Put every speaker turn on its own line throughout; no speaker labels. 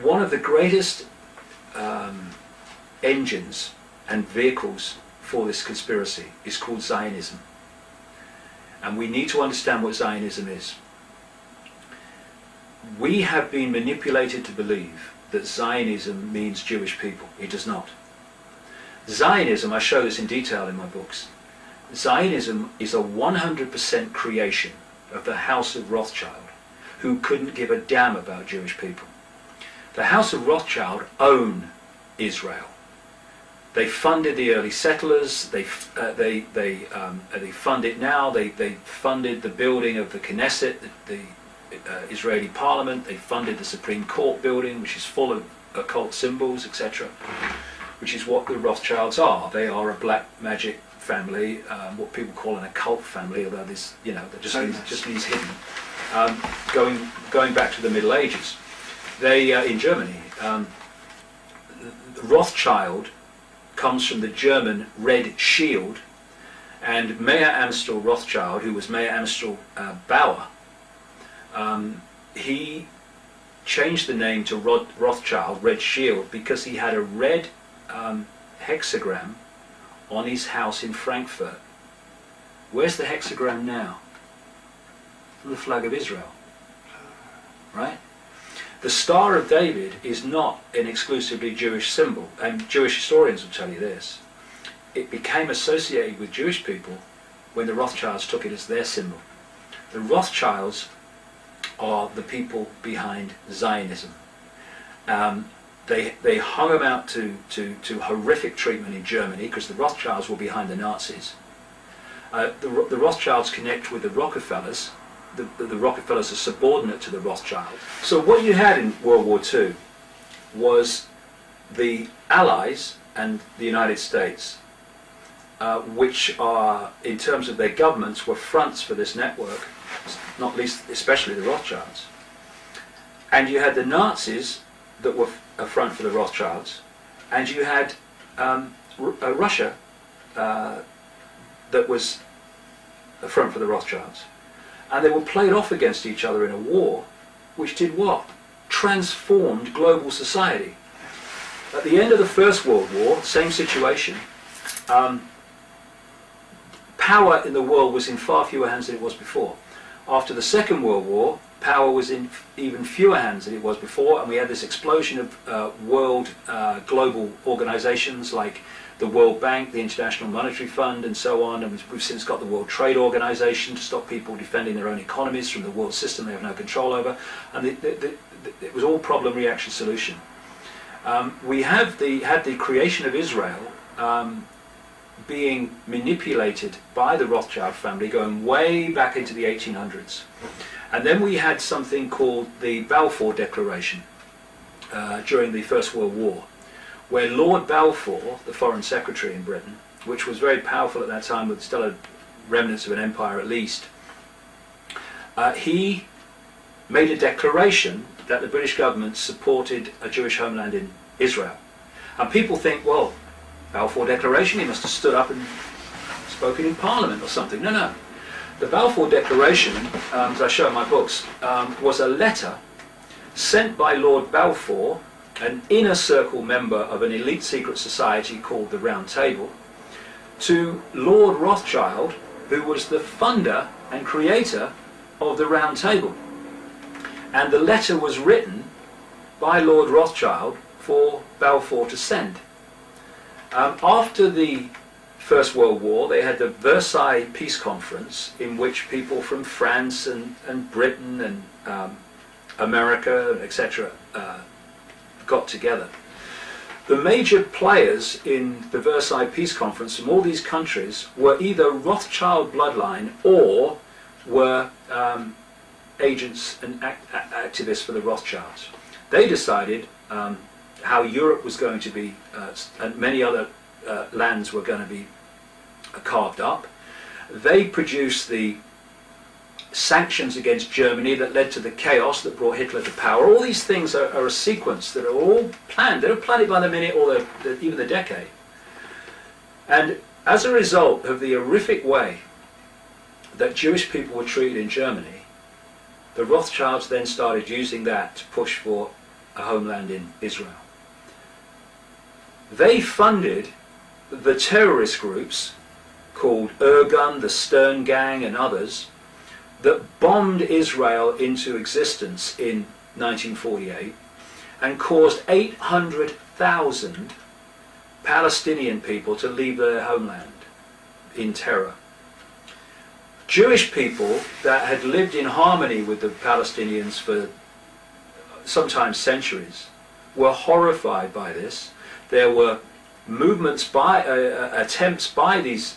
one of the greatest engines and vehicles for this conspiracy is called Zionism. And we need to understand what Zionism is. We have been manipulated to believe that Zionism means Jewish people. It does not. Zionism, I show this in detail in my books, Zionism is a 100% creation of the House of Rothschild, who couldn't give a damn about Jewish people. The House of Rothschild own Israel. They funded the early settlers. They fund it now. They funded the building of the Knesset, the Israeli Parliament. They funded the Supreme Court building, which is full of occult symbols, etc. Which is what the Rothschilds are. They are a black magic family, what people call an occult family, although this, that just means hidden. Going back to the Middle Ages, they in Germany, Rothschild comes from the German Red Shield, and Mayer Amstel Rothschild, who was Mayer Amstel Bauer, he changed the name to Rothschild, Red Shield, because he had a red hexagram on his house in Frankfurt. Where's the hexagram now? The flag of Israel, right? The Star of David is not an exclusively Jewish symbol, and Jewish historians will tell you this. It became associated with Jewish people when the Rothschilds took it as their symbol. The Rothschilds are the people behind Zionism. They hung them out to horrific treatment in Germany because the Rothschilds were behind the Nazis. The Rothschilds connect with the Rockefellers. The Rockefellers are subordinate to the Rothschild. So what you had in World War II was the Allies and the United States, which are, in terms of their governments, were fronts for this network, not least, especially the Rothschilds. And you had the Nazis that were a front for the Rothschilds, and you had Russia that was a front for the Rothschilds. And they were played off against each other in a war, which did what? Transformed global society. At the end of the First World War, same situation, power in the world was in far fewer hands than it was before. After the Second World War, power was in even fewer hands than it was before, and we had this explosion of world global organizations like the World Bank, the International Monetary Fund, and so on, and we've since got the World Trade Organization to stop people defending their own economies from the world system they have no control over, and it was all problem, reaction, solution. We have had the creation of Israel being manipulated by the Rothschild family going way back into the 1800s. And then we had something called the Balfour Declaration during the First World War, where Lord Balfour, the Foreign Secretary in Britain, which was very powerful at that time with still a remnants of an empire at least, he made a declaration that the British government supported a Jewish homeland in Israel. And people think, well, Balfour Declaration, he must have stood up and spoken in Parliament or something. No, no. The Balfour Declaration, as I show in my books, was a letter sent by Lord Balfour, an inner circle member of an elite secret society called the Round Table, to Lord Rothschild, who was the funder and creator of the Round Table. And the letter was written by Lord Rothschild for Balfour to send. After the First World War, they had the Versailles Peace Conference, in which people from France and Britain and America, etc., got together. The major players in the Versailles Peace Conference from all these countries were either Rothschild bloodline or were agents and activists for the Rothschilds. They decided how Europe was going to be, and many other lands were going to be carved up. They produced the sanctions against Germany that led to the chaos that brought Hitler to power. All these things are a sequence that are all planned. They don't plan it by the minute or even the decade. And as a result of the horrific way that Jewish people were treated in Germany, the Rothschilds then started using that to push for a homeland in Israel. They funded the terrorist groups called Irgun, the Stern Gang and others that bombed Israel into existence in 1948 and caused 800,000 Palestinian people to leave their homeland in terror. Jewish people that had lived in harmony with the Palestinians for sometimes centuries were horrified by this. There were movements by, attempts by these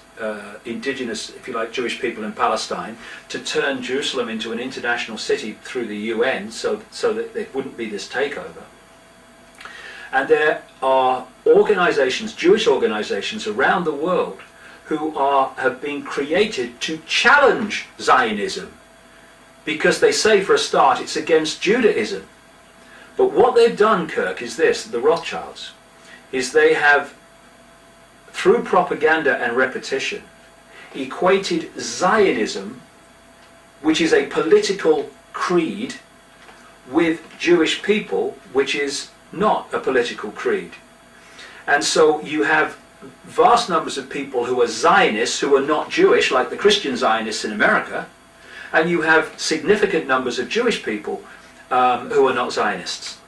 indigenous, if you like, Jewish people in Palestine to turn Jerusalem into an international city through the UN so that there wouldn't be this takeover. And there are organizations, Jewish organizations around the world who have been created to challenge Zionism because they say, for a start, it's against Judaism. But what they've done, Kirk, is this, the Rothschilds, is they have, through propaganda and repetition, equated Zionism, which is a political creed, with Jewish people, which is not a political creed. And so you have vast numbers of people who are Zionists who are not Jewish, like the Christian Zionists in America, and you have significant numbers of Jewish people who are not Zionists.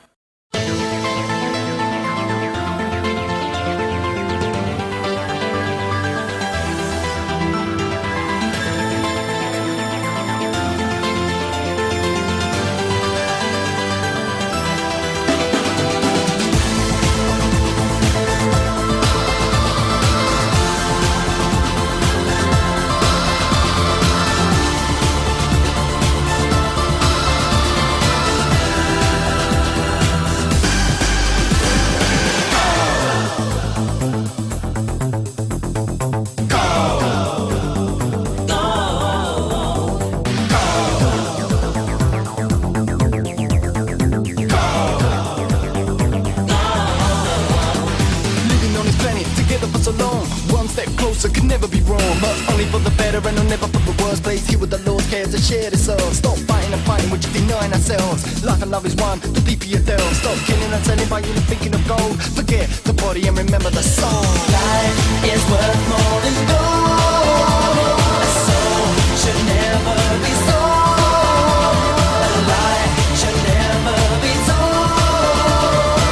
Share this all. Stop fighting and fighting, we're just denying ourselves. Life and love is one, the deeper you delve. Stop killing and selling, buying and thinking of gold. Forget the body and remember the soul. Life is worth more than gold. A soul should never be sold. A lie should never be told.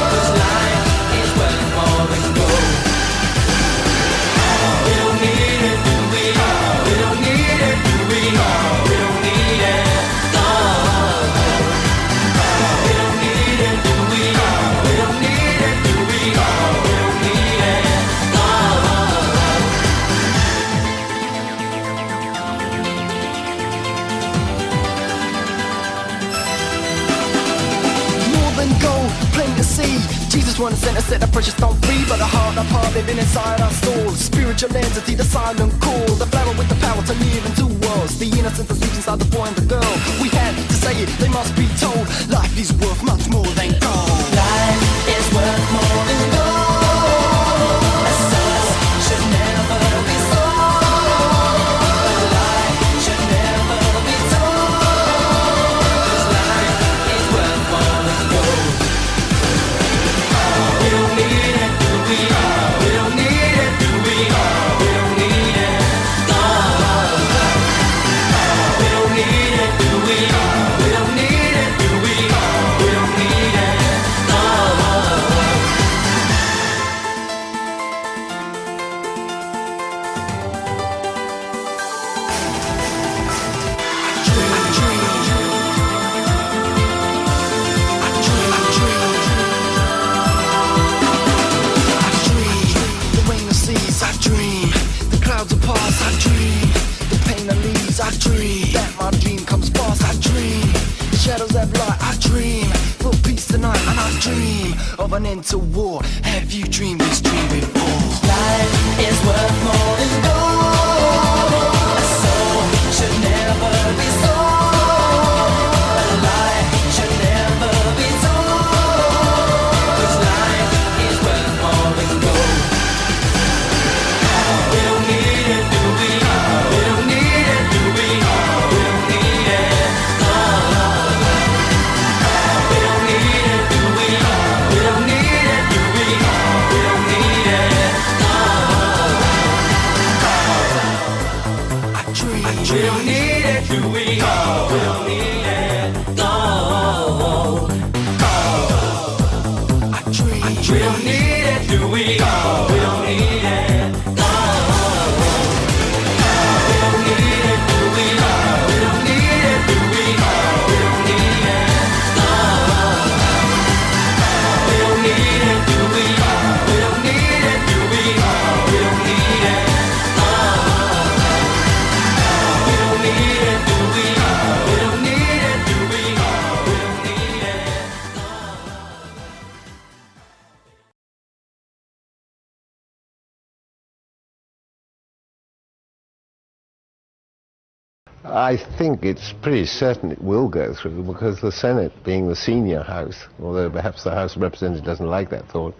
'Cause life is worth more than gold. We don't need it, do we? We don't need it, do we? We don't need it. No. We don't need it, do we? We don't need it, do we? We don't need it. No. More than gold, plain to see. Jesus wanted to set a precious stone free, but a heart apart living inside our souls. Spiritual entity, the silent call, the flower with the power to live in two worlds. The innocence that sleeps inside the boy and the girl. We had to say it, they must be told. Life is worth much more than gold. Life is worth more than gold. A soul should never be sold. A lie should never be told. 'Cause life is worth more than gold. We don't need it, do we? We don't need it, do we? We don't need it. No. We don't need it, do we? We don't need it, do we? We don't need it. No. The rain of seas, I dream. The clouds are past, I dream. The pain that leaves, I dream. That my dream comes fast, I dream. The shadows have light, I dream. For peace tonight, and I dream of an end to war. Have you dreamed this dream before? Life is worth more than gold. A soul should never be sold. A lie should never be told. 'Cause life is worth more than gold. We don't need it, do we? We don't need it, do we? We don't need it. No. We don't need it, do we?
I think it's pretty certain it will go through, because the Senate, being the senior house, although perhaps the House of Representatives doesn't like that thought,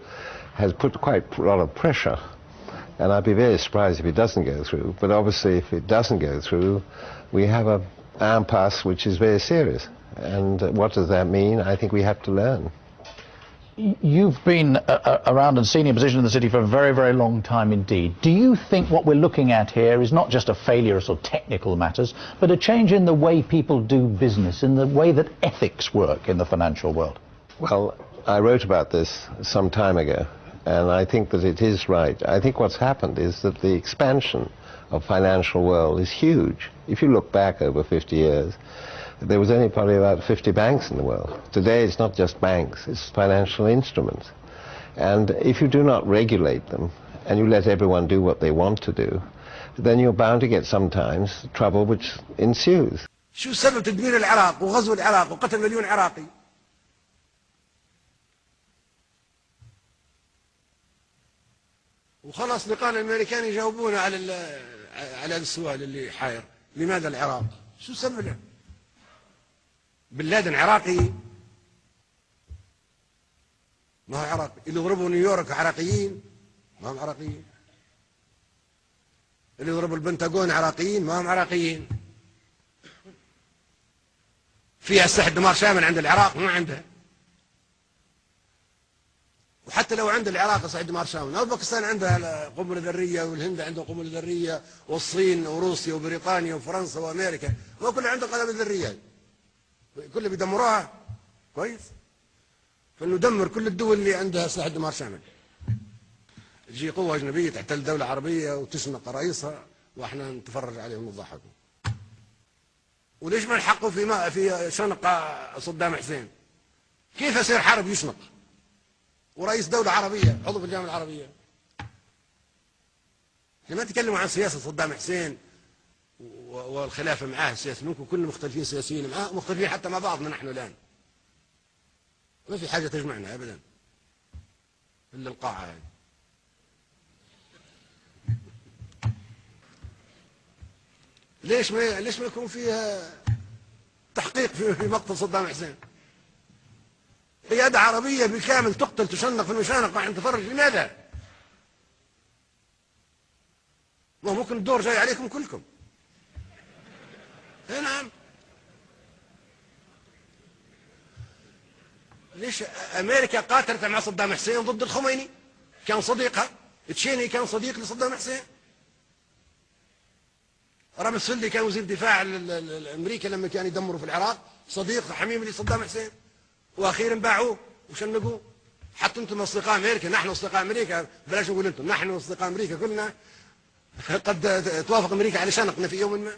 has put quite a lot of pressure. And I'd be very surprised if it doesn't go through. But obviously, if it doesn't go through, we have an impasse which is very serious. And what does that mean? I think we have to learn.
You've been around in senior position in the city for a very, very long time indeed. Do you think what we're looking at here is not just a failure of sort of technical matters, but a change in the way people do business, in the way that ethics work in the financial world?
Well, I wrote about this some time ago, and I think that it is right. I think what's happened is that the expansion of financial world is huge. If you look back over 50 years, there was only probably about 50 banks in the world. Today it's not just banks, it's financial instruments. And if you do not regulate them, and you let everyone do what they want to do, then you're bound to get sometimes trouble which ensues.
شو سبب تدمير العراق وغزو العراق وقتل مليون عراقي؟ وخلاص لقانا الامريكان يجاوبونا على السؤال اللي حاير، لماذا العراق؟ شو سبب له؟ بن لادن عراقي؟ ما هو عراقي. اللي ضربوا نيويورك عراقيين؟ ما هم عراقيين. اللي ضربوا البنتاغون عراقيين؟ ما هم عراقيين. فيها أسلحة دمار شامل عند العراق؟ ما عندها. وحتى لو عند العراق أسلحة دمار شامل، أو باكستان عندها قنبلة ذرية، والهند عندها قنبلة ذرية، والصين وروسيا وبريطانيا وفرنسا وأمريكا، ما كلها عندها قنابل ذرية. كلها بيدمروها كويس. فندمر كل الدول اللي عندها أسلحة دمار شامل. تجي قوة أجنبية تحتل دولة عربية وتشنق رئيسها، واحنا نتفرج عليهم ونضحكوا. وليش ما نحقوا في شنق صدام حسين؟ كيف يصير حرب يشنق ورئيس دولة عربية عضو في الجامعة العربية؟ لما تكلموا عن سياسة صدام حسين والخلافة معاه السياسي، ممكن كلنا مختلفين سياسيين معاه، مختلفين حتى مع بعضنا نحن الآن. ما في حاجة تجمعنا أبدا إلا القاعة يعني. ليش ما يكون فيها تحقيق في مقتل صدام حسين؟ قيادة عربية بالكامل تقتل تشنق في المشانق راح نتفرج، لماذا؟ ممكن الدور جاي عليكم كلكم. اي نعم. ليش امريكا قاتلت مع صدام حسين ضد الخميني؟ كان صديقها. تشيني كان صديق لصدام حسين. رامسفيلد كان وزير دفاع الامريكا لما كان يدمروا في العراق، صديق حميم لصدام حسين، واخيرا باعوه وشنقوه. حتى انتم اصدقاء امريكا، نحن اصدقاء امريكا، بلاش نقول انتم، نحن اصدقاء امريكا كلنا قد توافق امريكا على شنقنا في يوم ما.